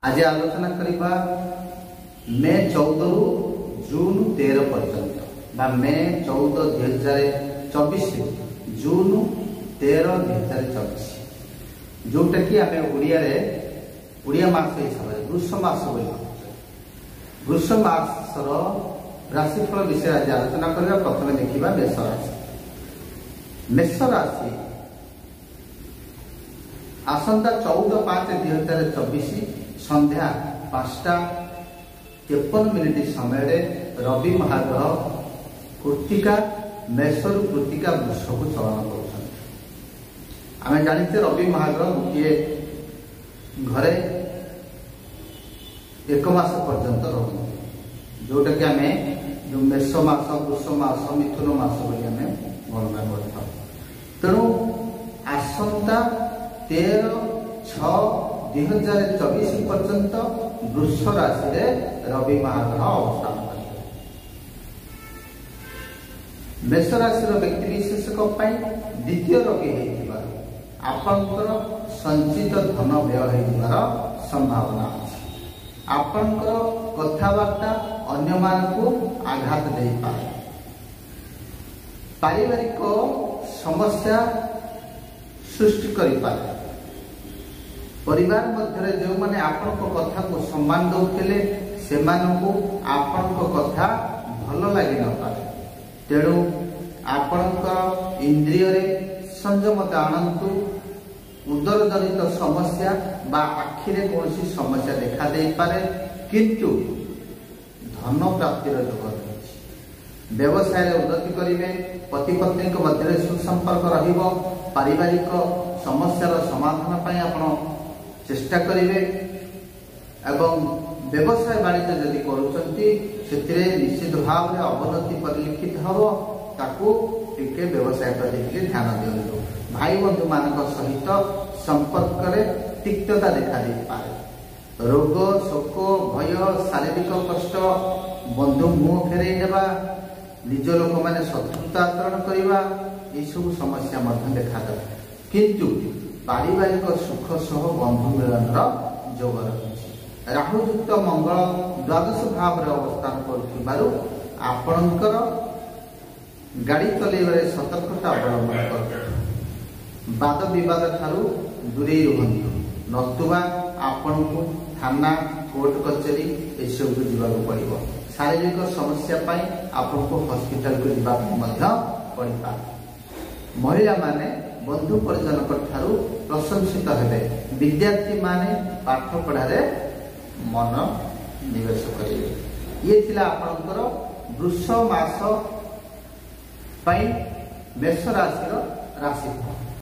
आज आलोचना करबा मे 14 रु जून 13 पर्यंत बा मे 14 2024 जून 13 2024 जोटा कि आम ओडिया मास हिसाब से वृष मास वृष मासर राशिफल विषय आज आलोचना करबा। प्रथम देखिबा मेष राशि। मेष राशि आसंता 14/5/2024 संध्या 5:53 समय रवि महाग्रह कृत्तिका मेषरु कृत्तिका वृष को चलन कर। आम जानते रवि महाग्रह गोटे घरे 1 मास पर्यंत रही जोटा कि आम जो मेष मास वृष मास मिथुन मास बोली गणना कर। तेणु आसंता 13/6/2024 पर्यंत वृष राशि रे रवि महाग्रह अवस्थान करेंगे। मेष राशि व्यक्ति विशेष द्वितीय रवि आपणकर संचित धन व्यय हो संभावना अच्छी। आपणकर कथबार्ता अन्य मानकु आघात दे पारे। पारिवारिक समस्या सृष्टि करि पारे। परिवार मध्य जो माने आपण कथा को सम्मान दौले से आपण कथा भल लगी न पारे। तेणु आपण इंद्रिय संयमता आणंतु। उदर जनित समस्या बा आखिरे कौन समस्या देखा दे पारे किंतु धन प्राप्तिर योग रही। व्यवसाय उन्नति करेंगे। पति पत्नी मध्य सुसंपर्क रहिबो। पारिवारिक समस्यार समाधान पाई आपण चेष्टा करेंगे एवं व्यवसाय वाणिज्य जदि करुचंती से निश्चित भाव में अवनति परिलक्षित हम ताकू टिके व्यवसाय प्रति ध्यान दियंतु। भाई बंधु मान सहित संपर्क में तिक्तता देखा दे पारे। रोग शोक भय शारीरिक कष्ट बंधु मुह फेरई नेबा निज लोक मैंने शत्रुता आचरण करवा ये सब समस्या देखा दे। किंतु पारिवारिक सुख सह बंधु मिलन जोग रही। राहुयुक्त मंगल द्वादश भाव अवस्थान करुथिबारु आपणकर गाड़ी चलैबारे सतर्कता अवलंबन कर। वाद विवाद ठारू दूरे रुहंतु नतुबा आपण को थाना कोर्ट कचेरी एसबू जावाक पड़ो। शारीरिक समस्या पाई आपण को हॉस्पिटल को जावाक पड़। महिला माने बंधु परिजन ठारू प्रशंसित हेबे। विद्यार्थी माने पाठ पढ़ारे मन निवेश करेंगे। ये थिला आपणकर वृष मास पाई मेष राशि राशिफल।